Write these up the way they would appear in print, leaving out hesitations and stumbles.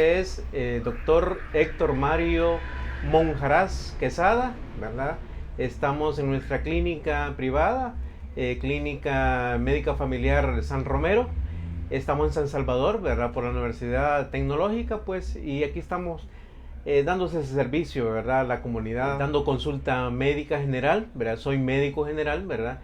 nombre es doctor Héctor Mario Monjaraz Quesada, ¿verdad? Estamos en nuestra clínica privada, Clínica Médica Familiar San Romero. Estamos en San Salvador, ¿verdad? Por la Universidad Tecnológica, pues, y aquí estamos dándose ese servicio, ¿verdad? A la comunidad, dando consulta médica general, ¿verdad? Soy médico general, ¿verdad?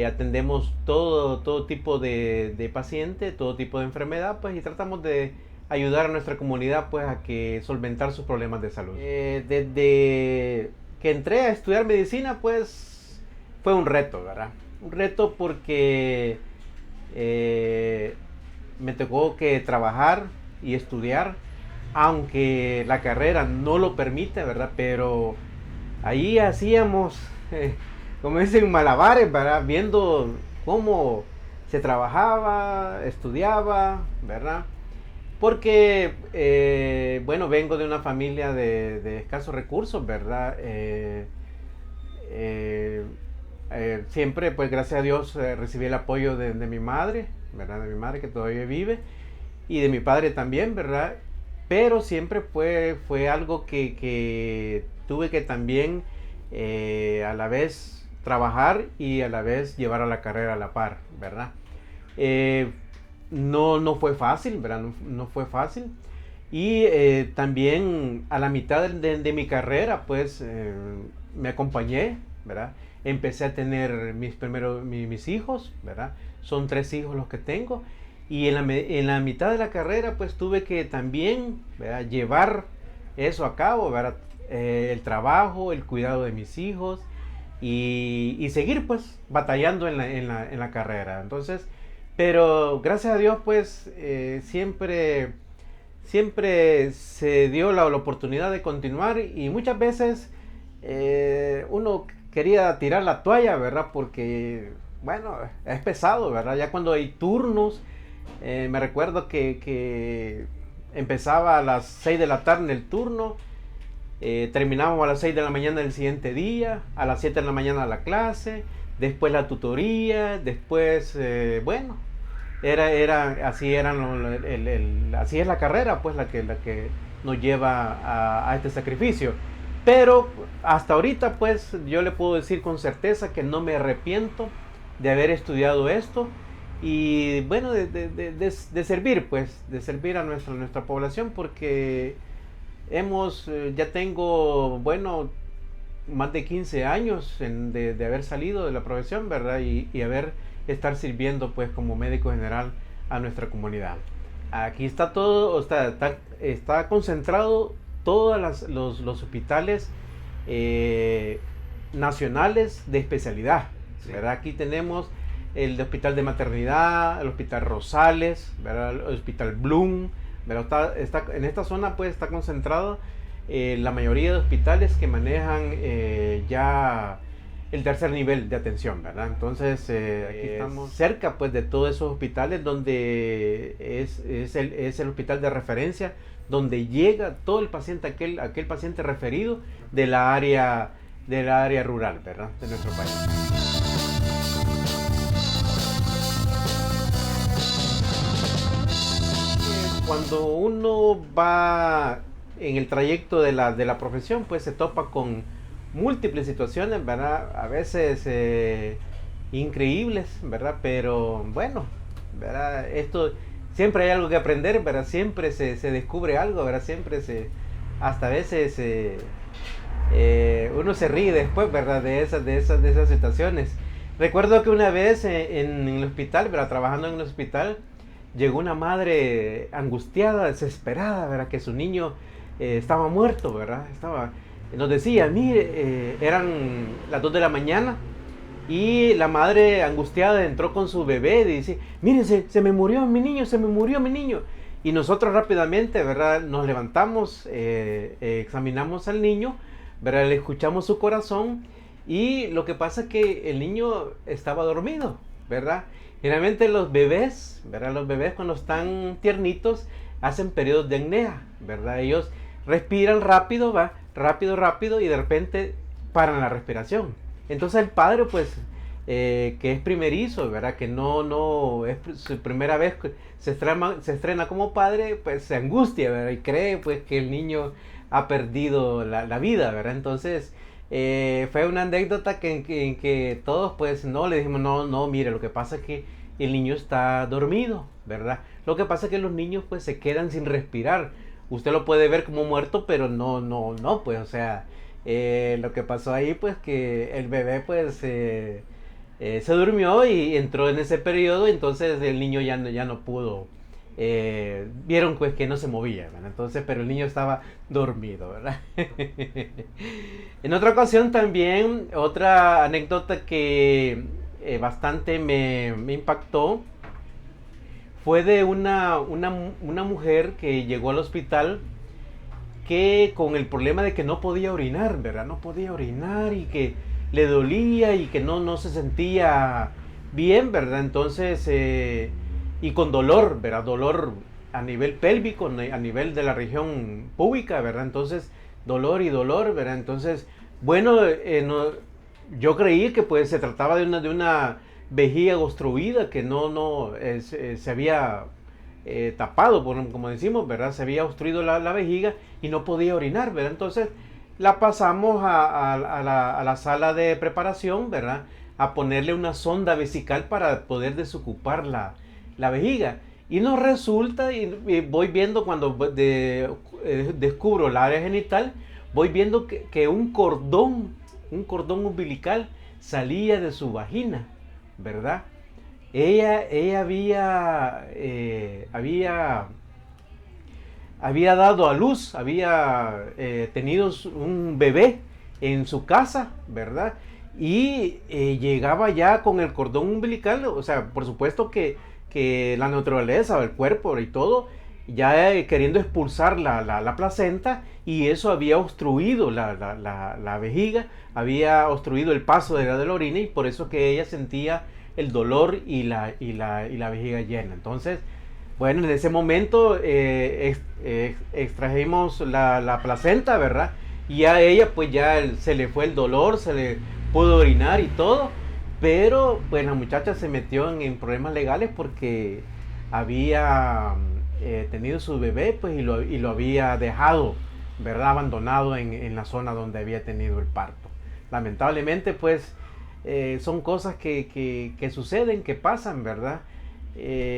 Atendemos todo tipo de paciente, todo tipo de enfermedad, pues, y tratamos de ayudar a nuestra comunidad, pues, a que solventar sus problemas de salud. Desde que entré a estudiar medicina, pues, fue un reto, ¿verdad? Un reto porque me tocó que trabajar y estudiar, aunque la carrera no lo permite, ¿verdad? Pero ahí hacíamos, como dicen, malabares, ¿verdad? Viendo cómo se trabajaba, estudiaba, ¿verdad? Porque, bueno, vengo de una familia de escasos recursos, ¿verdad? Siempre, pues gracias a Dios, recibí el apoyo de mi madre, ¿verdad? De mi madre que todavía vive, y de mi padre también, ¿verdad? Pero siempre fue algo que tuve que también a la vez trabajar y a la vez llevar a la carrera a la par, ¿verdad? No fue fácil, ¿verdad? No fue fácil. Y también a la mitad de mi carrera, pues me acompañé, ¿verdad? Empecé a tener mis hijos, ¿verdad? Son 3 hijos los que tengo. Y en la mitad de la carrera, pues tuve que también, ¿verdad?, llevar eso a cabo, ¿verdad? El trabajo, el cuidado de mis hijos y seguir, pues, batallando en la carrera. Entonces, pero gracias a Dios, pues, siempre se dio la oportunidad de continuar y muchas veces uno quería tirar la toalla, ¿verdad? Porque, bueno, es pesado, ¿verdad? Ya cuando hay turnos, me recuerdo que empezaba a las 6 de la tarde el turno, terminábamos a las 6 de la mañana del siguiente día, a las 7 de la mañana la clase, después la tutoría, después, bueno, así así es la carrera, pues la que nos lleva a este sacrificio. Pero hasta ahorita, pues, yo le puedo decir con certeza que no me arrepiento de haber estudiado esto y, bueno, de servir, pues, de servir a nuestra población, porque ya tengo, bueno, más de 15 años de haber salido de la profesión, ¿verdad? Y estar sirviendo, pues, como médico general a nuestra comunidad. Aquí está todo, está concentrado todos los hospitales nacionales de especialidad, sí, ¿verdad? Aquí tenemos el hospital de maternidad, el hospital Rosales, ¿verdad? El hospital Bloom, ¿verdad? En esta zona, pues, está concentrado la mayoría de hospitales que manejan ya el tercer nivel de atención, ¿verdad? Entonces, aquí estamos cerca, pues, de todos esos hospitales donde es el hospital de referencia, donde llega todo el paciente, aquel paciente referido de la área rural, ¿verdad?, de nuestro país. Cuando uno va en el trayecto de la profesión, pues se topa con múltiples situaciones, ¿verdad? A veces increíbles, ¿verdad? Pero bueno, ¿verdad? Siempre hay algo que aprender, ¿verdad? Siempre se descubre algo, ¿verdad? Hasta a veces uno se ríe después, ¿verdad? De esas situaciones. Recuerdo que una vez en el hospital, ¿verdad?, trabajando en un hospital, llegó una madre angustiada, desesperada, ¿verdad?, que su niño estaba muerto, ¿verdad? Nos decía, mire, eran las 2 de la mañana y la madre angustiada entró con su bebé y dice, mire, se me murió mi niño, se me murió mi niño. Y nosotros rápidamente, ¿verdad?, nos levantamos, examinamos al niño, ¿verdad?, le escuchamos su corazón y lo que pasa es que el niño estaba dormido, ¿verdad? Generalmente los bebés, ¿verdad?, los bebés cuando están tiernitos hacen periodos de apnea, ¿verdad? Ellos respiran rápido, va, rápido y de repente paran la respiración. Entonces el padre, pues, que es primerizo, ¿verdad? Que no es su primera vez que se estrena como padre, pues se angustia, ¿verdad? Y cree pues que el niño ha perdido la vida, ¿verdad? Entonces, fue una anécdota en que todos pues no le dijimos, no, no, mire, lo que pasa es que el niño está dormido, ¿verdad? Lo que pasa es que los niños pues se quedan sin respirar. Usted lo puede ver como muerto, pero no, pues, o sea, lo que pasó ahí pues que el bebé pues se durmió y entró en ese periodo, entonces el niño ya no pudo. Vieron pues que no se movía, ¿verdad? Entonces, pero el niño estaba dormido, ¿verdad? En otra ocasión también, otra anécdota que bastante me impactó fue de una mujer que llegó al hospital que con el problema de que no podía orinar, ¿verdad? No podía orinar y que le dolía y que no se sentía bien, ¿verdad? Entonces, y con dolor, ¿verdad? Dolor a nivel pélvico, a nivel de la región púbica, ¿verdad? Entonces, dolor y dolor, ¿verdad? Entonces, bueno, yo creí que pues se trataba de una vejiga obstruida que se había tapado, como decimos, ¿verdad? Se había obstruido la vejiga y no podía orinar, ¿verdad? Entonces la pasamos a la sala de preparación, ¿verdad? A ponerle una sonda vesical para poder desocupar la vejiga. Y nos resulta, y voy viendo cuando descubro la área genital, voy viendo que un cordón umbilical salía de su vagina, ¿verdad? Ella había dado a luz, había tenido un bebé en su casa, ¿verdad? Y llegaba ya con el cordón umbilical, o sea, por supuesto que la naturaleza, el cuerpo y todo, ya queriendo expulsar la placenta, y eso había obstruido la vejiga, había obstruido el paso de la orina, y por eso que ella sentía el dolor y la vejiga llena. Entonces, bueno, en ese momento extrajimos la placenta, ¿verdad? Y a ella pues ya se le fue el dolor, se le pudo orinar y todo, pero pues la muchacha se metió en problemas legales porque había tenido su bebé pues y lo había dejado, ¿verdad? Abandonado en la zona donde había tenido el parto. Lamentablemente pues son cosas que suceden, que pasan, ¿verdad?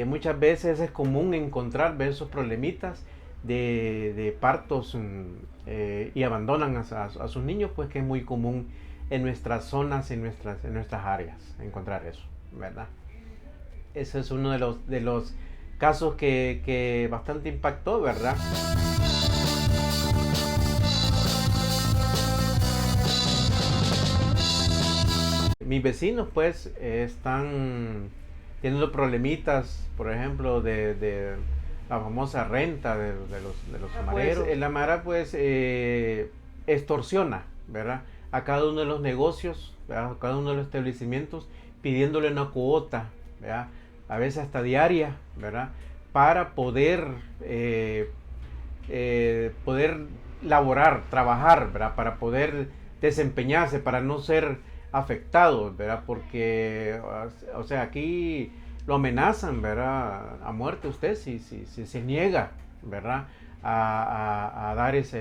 Muchas veces es común encontrar ver esos problemitas de partos y abandonan a sus niños, pues que es muy común en nuestras zonas, en nuestras áreas, encontrar eso, ¿verdad? Ese es uno de los casos que bastante impactó, ¿verdad? Mis vecinos pues están teniendo problemitas, por ejemplo, de la famosa renta de los mareros. Pues, la mara pues extorsiona, ¿verdad? A cada uno de los negocios, ¿verdad? A cada uno de los establecimientos, pidiéndole una cuota, ¿verdad? A veces hasta diaria, ¿verdad? Para poder laborar, trabajar, ¿verdad? Para poder desempeñarse, para no ser afectados, ¿verdad? Porque, o sea, aquí lo amenazan, ¿verdad? A muerte usted si se niega, ¿verdad? A dar esa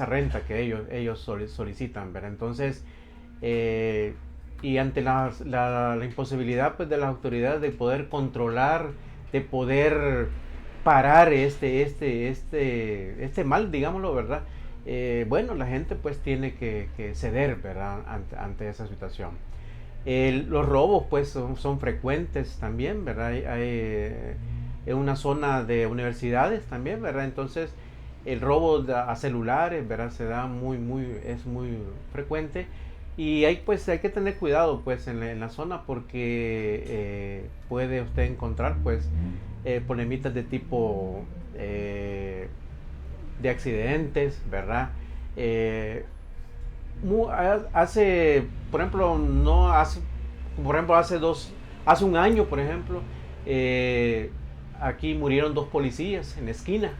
renta que ellos solicitan, ¿verdad? Entonces, y ante la imposibilidad pues, de las autoridades de poder controlar, de poder parar este mal, digámoslo, ¿verdad? Bueno, la gente pues tiene que ceder, ¿verdad? Ante esa situación. Los robos pues son frecuentes también, ¿verdad? En una zona de universidades también, ¿verdad? Entonces el robo a celulares, ¿verdad? Es muy frecuente, y hay que tener cuidado pues en la zona porque puede usted encontrar pues problemitas de tipo de accidentes, ¿verdad? Eh, hace, por ejemplo, no hace, por ejemplo, hace un año, por ejemplo, aquí murieron dos policías en la esquina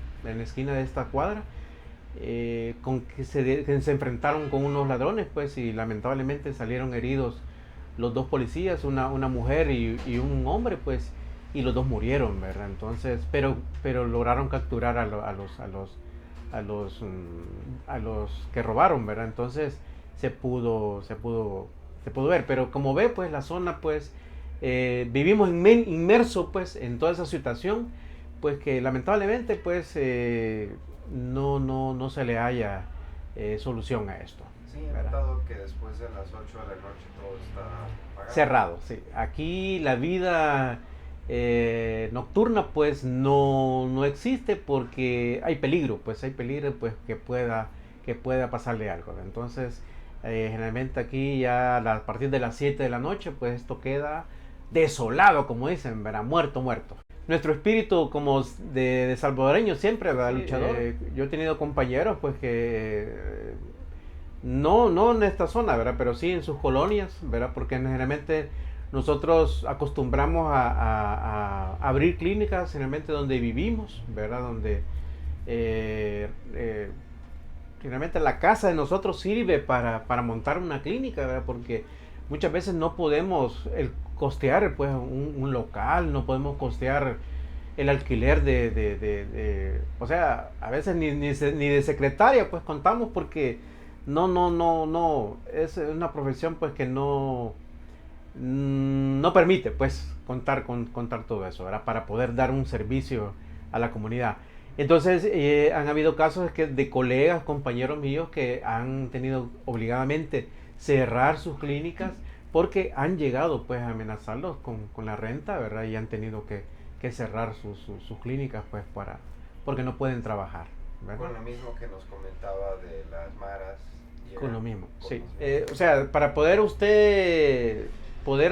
de esta cuadra, con que se enfrentaron con unos ladrones, pues, y lamentablemente salieron heridos los dos policías, una mujer y un hombre, pues, y los dos murieron, ¿verdad? Entonces, pero lograron capturar a los que robaron, ¿verdad? Entonces se pudo ver, pero como ve, pues la zona, pues, vivimos inmersos, pues, en toda esa situación, pues que lamentablemente, pues, no se le haya solución a esto. Sí, he notado que después de las 8 de la noche todo está apagado. Cerrado, sí. Aquí la vida nocturna pues no existe porque hay peligro, pues que pueda pasarle algo. Entonces, generalmente aquí ya a partir de las 7 de la noche, pues esto queda desolado, como dicen, ¿verdad? Muerto, muerto. Nuestro espíritu como de salvadoreño siempre, ¿verdad? Sí, luchador. Yo he tenido compañeros pues que no en esta zona, ¿verdad? Pero sí en sus colonias, ¿verdad? Porque generalmente nosotros acostumbramos a abrir clínicas generalmente donde vivimos, ¿verdad? Donde generalmente la casa de nosotros sirve para montar una clínica, ¿verdad? Porque muchas veces no podemos costear pues un local, no podemos costear el alquiler o sea, a veces ni de secretaria pues contamos porque no, es una profesión pues que no permite pues contar todo eso, ¿verdad? Para poder dar un servicio a la comunidad. Entonces han habido casos de colegas, compañeros míos que han tenido obligadamente cerrar sus clínicas porque han llegado pues a amenazarlos con la renta, ¿verdad? Y han tenido que cerrar sus clínicas pues porque no pueden trabajar, ¿verdad? Con lo mismo que nos comentaba de las maras. Con lo mismo, sí. O sea, para poder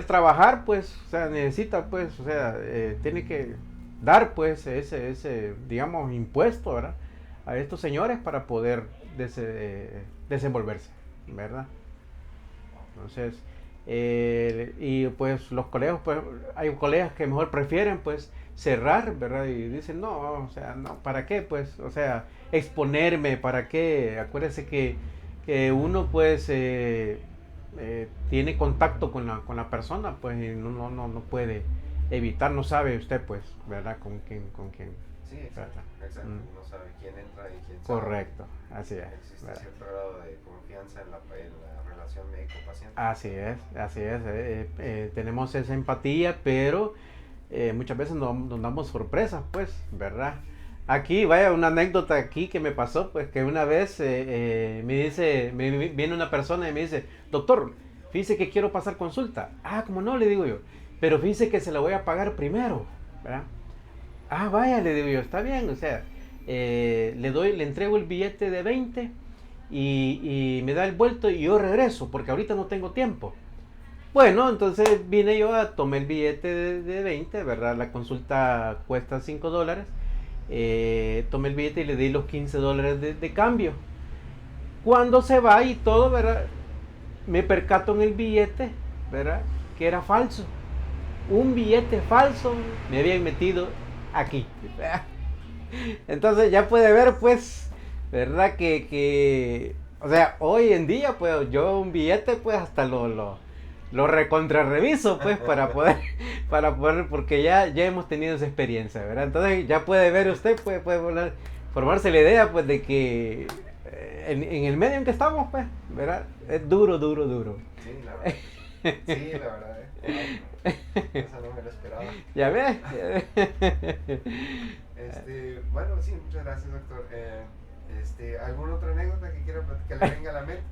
trabajar, pues, o sea, necesita, pues, o sea, tiene que dar, pues, ese digamos, impuesto, ¿verdad? A estos señores para poder desenvolverse, ¿verdad? Entonces, y pues los colegas, pues, hay colegas que mejor prefieren, pues, cerrar, ¿verdad? Y dicen, no, o sea, no, ¿para qué? Pues, o sea, exponerme, ¿para qué? Acuérdense que uno pues tiene contacto con la persona, pues y no puede evitar, no sabe usted pues, ¿verdad? Con quién. Sí, exacto. No sabe quién entra y quién sale. Correcto, así es. Existe cierto grado de confianza en la relación médico-paciente. Así es. Tenemos esa empatía, pero muchas veces nos damos sorpresas, pues, ¿verdad? Aquí, vaya, una anécdota aquí que me pasó, pues que una vez viene una persona y me dice, doctor, fíjese que quiero pasar consulta. Ah, como no, le digo yo, pero fíjese que se la voy a pagar primero, ¿verdad? Ah, vaya, le digo yo, está bien, o sea, le entrego el billete de 20 y me da el vuelto y yo regreso, porque ahorita no tengo tiempo. Bueno, entonces vine yo tomé el billete de 20, ¿verdad? La consulta cuesta $5. Tomé el billete y le di los $15 de cambio. Cuando se va y todo, ¿verdad? Me percato en el billete, ¿verdad? Que era falso. Un billete falso me habían metido aquí. Entonces ya puede ver, pues, ¿verdad? O sea, hoy en día, pues, yo un billete, pues, hasta lo recontrarreviso, pues, para poder, porque ya hemos tenido esa experiencia, ¿verdad? Entonces ya puede ver usted, puede formarse la idea, pues, de que en el medio en que estamos, pues, ¿verdad? Es duro. Sí, la verdad. Sí, la verdad. Esa no me la esperaba. ¿Ya ves? Bueno, sí, muchas gracias, doctor. ¿Alguna otra anécdota que quiera que le venga a la mente?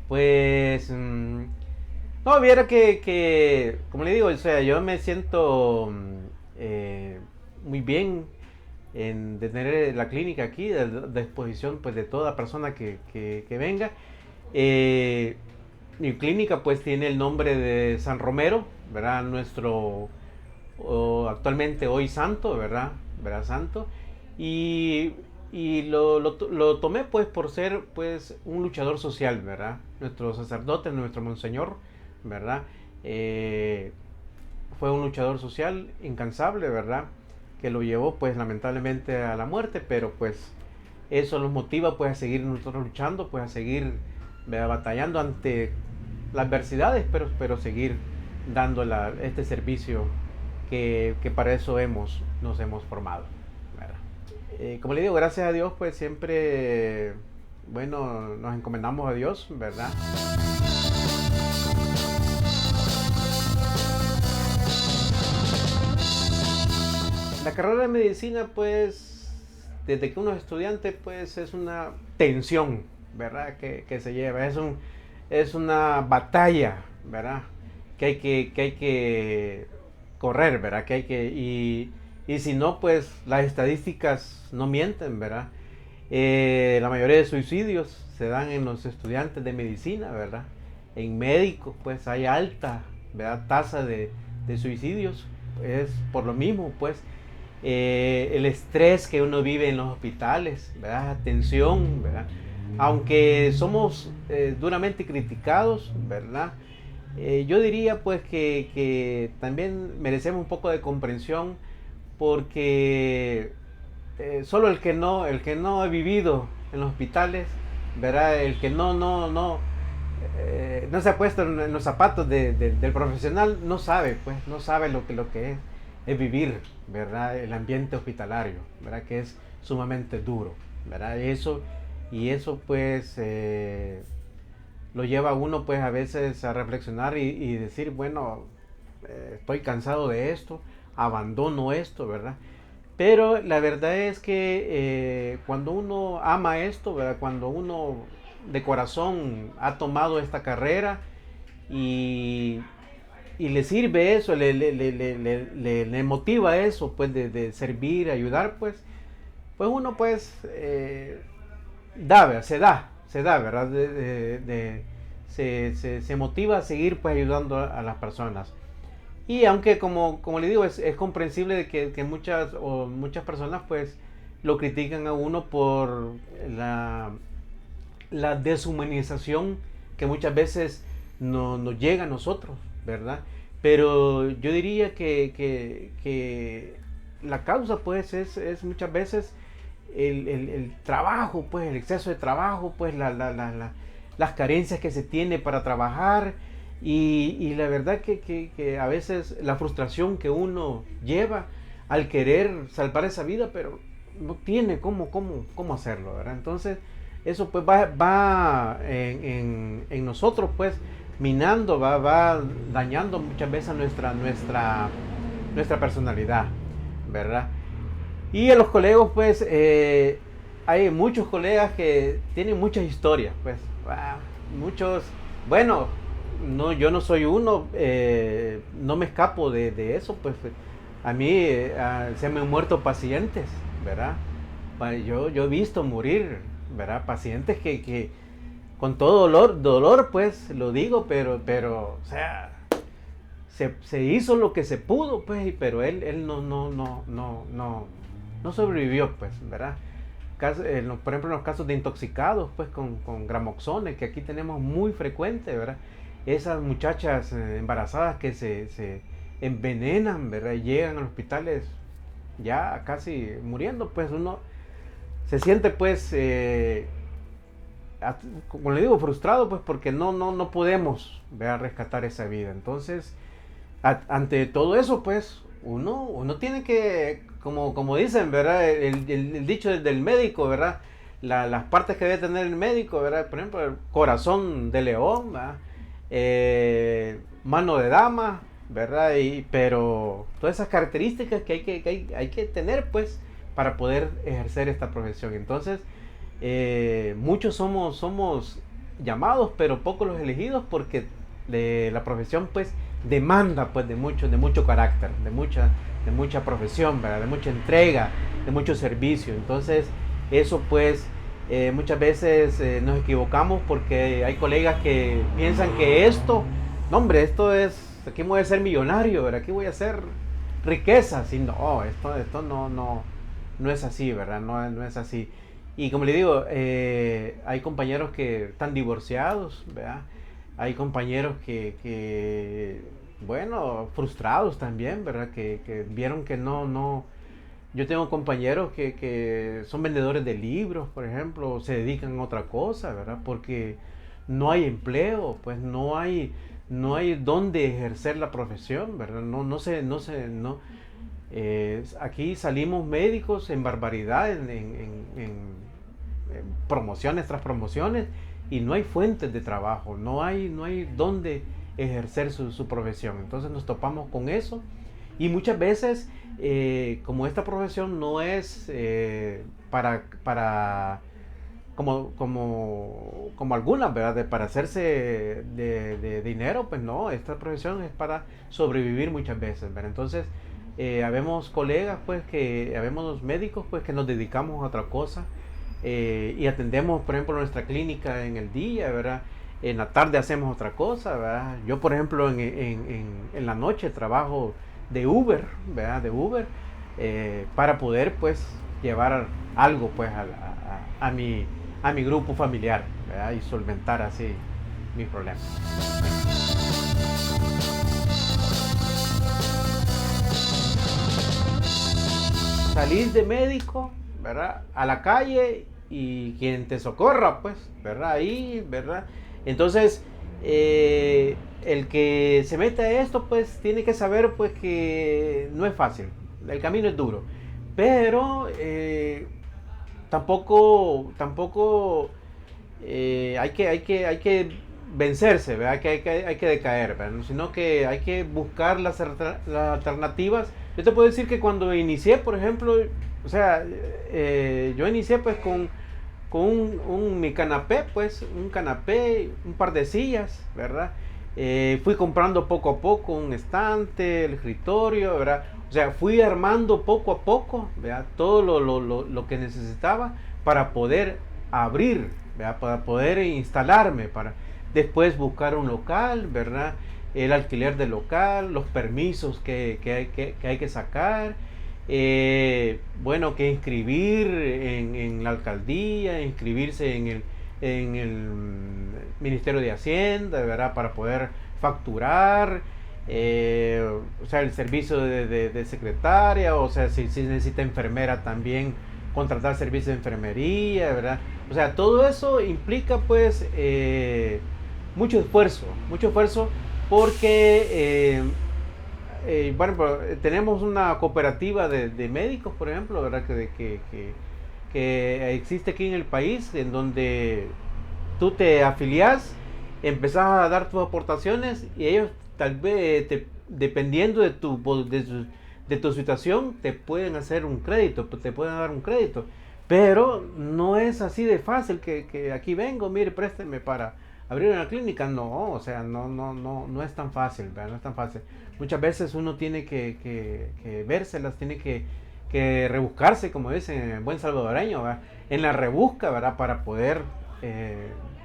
Pues, no, viera que, como le digo, o sea, yo me siento muy bien de tener la clínica aquí, de disposición pues de toda persona que venga. Mi clínica pues tiene el nombre de San Romero, ¿verdad? Nuestro actualmente hoy santo, ¿verdad? Santo. Y lo tomé pues por ser pues un luchador social, ¿verdad? Nuestro sacerdote, nuestro monseñor, ¿verdad? Fue un luchador social incansable, ¿verdad? Que lo llevó pues lamentablemente a la muerte, pero pues eso los motiva pues a seguir nosotros luchando, pues a seguir, ¿verdad?, batallando ante las adversidades, pero seguir dando este servicio que para eso nos hemos formado, ¿verdad? Como le digo, gracias a Dios, pues siempre, bueno, nos encomendamos a Dios, ¿verdad? La carrera de medicina, pues, desde que uno es estudiante, pues es una tensión, ¿verdad?, que se lleva, es una batalla, ¿verdad?, que hay que correr, ¿verdad?, y si no, pues las estadísticas no mienten, ¿verdad? La mayoría de suicidios se dan en los estudiantes de medicina, ¿verdad? En médicos, pues hay alta, ¿verdad?, tasa de suicidios. Es por lo mismo, pues, el estrés que uno vive en los hospitales, ¿verdad?, tensión, ¿verdad? Aunque somos duramente criticados, ¿verdad? Yo diría pues que también merecemos un poco de comprensión porque solo el que no ha vivido en los hospitales, ¿verdad?, el que no se ha puesto en los zapatos del profesional, no sabe, pues, no sabe lo que es vivir, ¿verdad?, el ambiente hospitalario, ¿verdad?, que es sumamente duro, ¿verdad? Y eso pues lo lleva a uno pues a veces a reflexionar y decir, bueno, estoy cansado de esto, abandono esto, ¿verdad? Pero la verdad es que cuando uno ama esto, ¿verdad?, cuando uno de corazón ha tomado esta carrera y, y le sirve eso, le motiva eso, pues de servir, ayudar, pues uno pues se da, ¿verdad? Se motiva a seguir pues ayudando a las personas. Y aunque como le digo, es comprensible de que muchas personas pues lo critican a uno por la deshumanización que muchas veces nos llega a nosotros, ¿verdad? Pero yo diría que la causa pues es muchas veces el trabajo, pues el exceso de trabajo, pues las carencias que se tiene para trabajar y la verdad que a veces la frustración que uno lleva al querer salvar esa vida, pero no tiene cómo hacerlo, ¿verdad? Entonces eso pues va en nosotros pues minando, va dañando muchas veces nuestra personalidad, ¿verdad? Y a los colegas, pues, hay muchos colegas que tienen muchas historias, pues, muchos, bueno, no, yo no soy uno, no me escapo de eso, pues, a mí se me han muerto pacientes, ¿verdad? Yo he visto morir, ¿verdad? Pacientes que con todo dolor, pues, lo digo, pero, o sea, se hizo lo que se pudo, pues, pero él no sobrevivió, pues, ¿verdad? Por ejemplo, en los casos de intoxicados, pues, con gramoxone, que aquí tenemos muy frecuente, ¿verdad? Esas muchachas embarazadas que se envenenan, ¿verdad? Y llegan a los hospitales ya casi muriendo, pues uno se siente, pues, como le digo, frustrado, pues, porque no podemos, ¿verdad?, rescatar esa vida. Entonces, ante todo eso, pues, uno tiene que, como dicen, ¿verdad? El dicho del médico, ¿verdad? Las partes que debe tener el médico, ¿verdad? Por ejemplo, el corazón de león, ¿verdad? Mano de dama, ¿verdad? Pero todas esas características que hay que tener, pues, para poder ejercer esta profesión. Entonces, muchos somos llamados, pero pocos los elegidos porque la profesión, pues, demanda pues de mucho carácter, de mucha profesión, ¿verdad?, de mucha entrega, de mucho servicio. Entonces eso pues muchas veces nos equivocamos porque hay colegas que piensan que no hombre, aquí voy a ser millonario, ¿verdad?, aquí voy a hacer riqueza. Si no, esto no es así, ¿verdad? No es así. Y como le digo, hay compañeros que están divorciados, ¿verdad? Hay compañeros bueno, frustrados también, ¿verdad? Que vieron que Yo tengo compañeros que son vendedores de libros, por ejemplo, se dedican a otra cosa, ¿verdad? Porque no hay empleo, pues no hay dónde ejercer la profesión, ¿verdad? Aquí salimos médicos en barbaridad, en promociones tras promociones, y no hay fuentes de trabajo, no hay dónde ejercer su profesión. Entonces nos topamos con eso, y muchas veces, como esta profesión no es para como algunas, ¿verdad? Para hacerse de dinero, pues no, esta profesión es para sobrevivir muchas veces, ¿verdad? Entonces, habemos colegas, pues, habemos médicos, pues, que nos dedicamos a otra cosa, y atendemos, por ejemplo, nuestra clínica en el día, ¿verdad? En la tarde hacemos otra cosa, ¿verdad? Yo, por ejemplo, en la noche trabajo de Uber, ¿verdad? De Uber, para poder, pues, llevar algo, pues, a mi grupo familiar, ¿verdad? Y solventar así mis problemas. Salís de médico, ¿verdad? A la calle y quien te socorra, pues, ¿verdad? Ahí, ¿verdad? Entonces, el que se mete a esto, pues, tiene que saber, pues, que no es fácil. El camino es duro. Pero tampoco hay que vencerse, ¿verdad? Hay que decaer, ¿verdad? Sino que hay que buscar las alternativas. Yo te puedo decir que cuando inicié, por ejemplo, o sea, yo inicié pues con mi canapé, pues, un canapé, un par de sillas, ¿verdad? Fui comprando poco a poco un estante, el escritorio, ¿verdad? O sea, fui armando poco a poco, ¿verdad? Todo lo que necesitaba para poder abrir, ¿verdad? Para poder instalarme, para después buscar un local, ¿verdad? El alquiler del local, los permisos que hay que sacar, bueno, que inscribir en la alcaldía, inscribirse en el Ministerio de Hacienda, ¿verdad? Para poder facturar, o sea, el servicio de secretaria, o sea, si necesita enfermera también, contratar servicios de enfermería, ¿verdad? O sea, todo eso implica pues mucho esfuerzo porque, bueno, tenemos una cooperativa de médicos, por ejemplo, ¿verdad? Que existe aquí en el país, en donde tú te afilias, empezás a dar tus aportaciones y ellos tal vez, dependiendo de tu situación, te pueden hacer un crédito, te pueden dar un crédito. Pero no es así de fácil que aquí vengo, mire, présteme para abrir una clínica. No, o sea, no es tan fácil, ¿verdad? No es tan fácil. Muchas veces uno tiene que vérselas, tiene que rebuscarse, como dicen en buen salvadoreño, ¿verdad? En la rebusca, ¿verdad? Para poder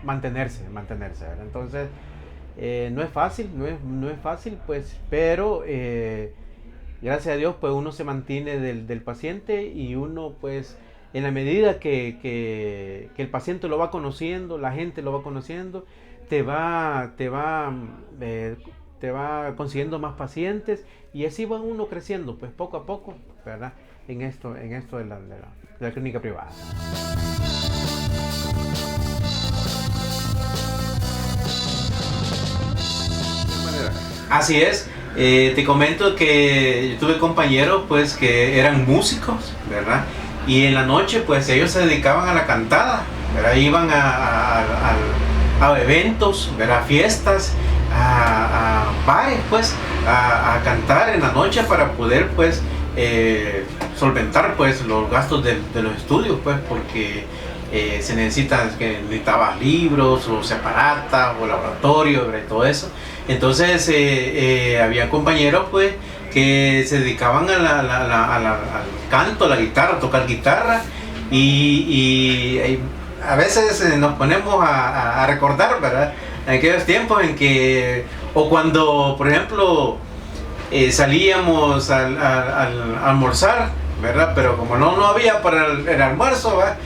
mantenerse, ¿verdad? Entonces, no es fácil, no es fácil, pues, pero gracias a Dios, pues uno se mantiene del paciente y uno, pues, en la medida que el paciente lo va conociendo, la gente lo va conociendo, te va consiguiendo más pacientes y así va uno creciendo, pues poco a poco, ¿verdad? En esto de la clínica privada. Así es. Te comento que yo tuve compañeros pues que eran músicos, ¿verdad? Y en la noche pues ellos se dedicaban a la cantada, ¿verdad? Iban a eventos, ¿verdad? A fiestas, a bares, pues, a cantar en la noche para poder pues solventar pues los gastos de los estudios, pues, porque se necesitabas libros, o separatas, o laboratorio, ¿verdad? Y todo eso. Entonces había compañeros pues que se dedicaban al canto, a la guitarra, a tocar guitarra y a veces nos ponemos a recordar, ¿verdad? En aquellos tiempos en que, o cuando, por ejemplo, salíamos al almorzar, ¿verdad? Pero como no había para el almuerzo, ¿verdad?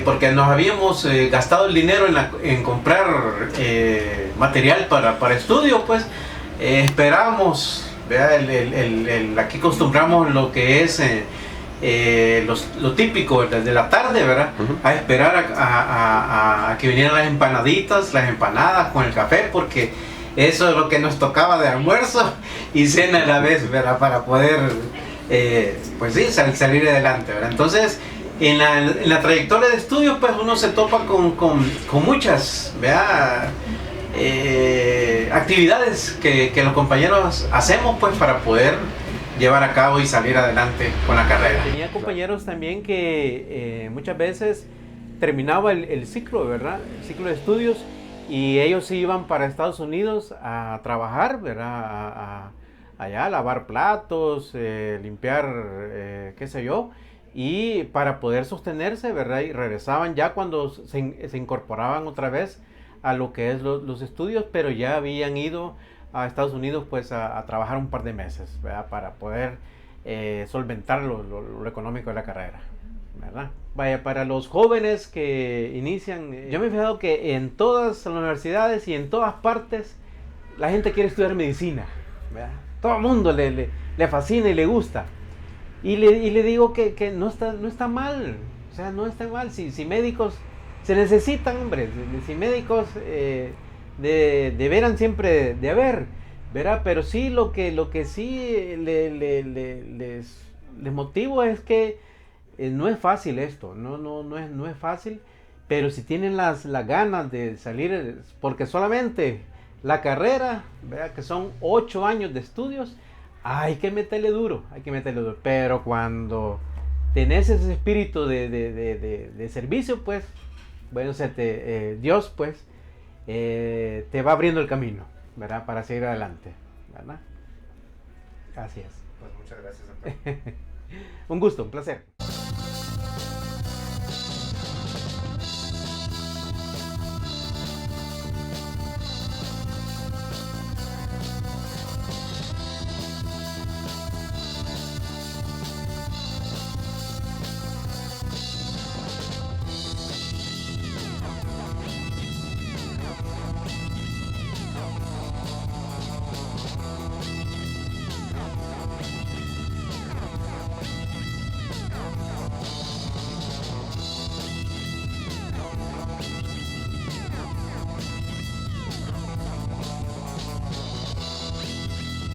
Porque nos habíamos gastado el dinero en comprar material para estudios, pues esperábamos, ¿verdad? Aquí acostumbramos lo que es lo típico desde la tarde, ¿verdad? A esperar a que vinieran las empanaditas, las empanadas con el café, porque eso es lo que nos tocaba de almuerzo y cena a la vez, ¿verdad? Para poder, pues sí, salir adelante, ¿verdad? Entonces, en la trayectoria de estudios, pues uno se topa con muchas, ¿verdad? Actividades que los compañeros hacemos, pues, para poder llevar a cabo y salir adelante con la carrera. Tenía compañeros también que muchas veces terminaba el ciclo, ¿verdad? El ciclo de estudios, y ellos iban para Estados Unidos a trabajar, ¿verdad? Allá a lavar platos, limpiar, qué sé yo, y para poder sostenerse, ¿verdad? Y regresaban ya cuando se incorporaban otra vez a lo que es los estudios, pero ya habían ido a Estados Unidos pues a trabajar un par de meses, ¿verdad? Para poder solventar lo económico de la carrera, ¿verdad? Vaya, para los jóvenes que inician, yo me he fijado que en todas las universidades y en todas partes la gente quiere estudiar medicina, ¿verdad? Todo el mundo le fascina y le gusta. Y le digo que no está mal, o sea, no está mal. Si médicos se necesitan, hombre, si médicos deberán siempre de haber, ¿verdad? Pero sí, lo que sí les motivo es que no es fácil esto, no es fácil, pero si tienen las ganas de salir, porque solamente la carrera, ¿verdad? Que son 8 años de estudios, hay que meterle duro, pero cuando tenés ese espíritu de servicio, pues, bueno, Dios, pues, te va abriendo el camino, ¿verdad? Para seguir adelante, ¿verdad? Así es. Pues muchas gracias, doctor. Un gusto, un placer.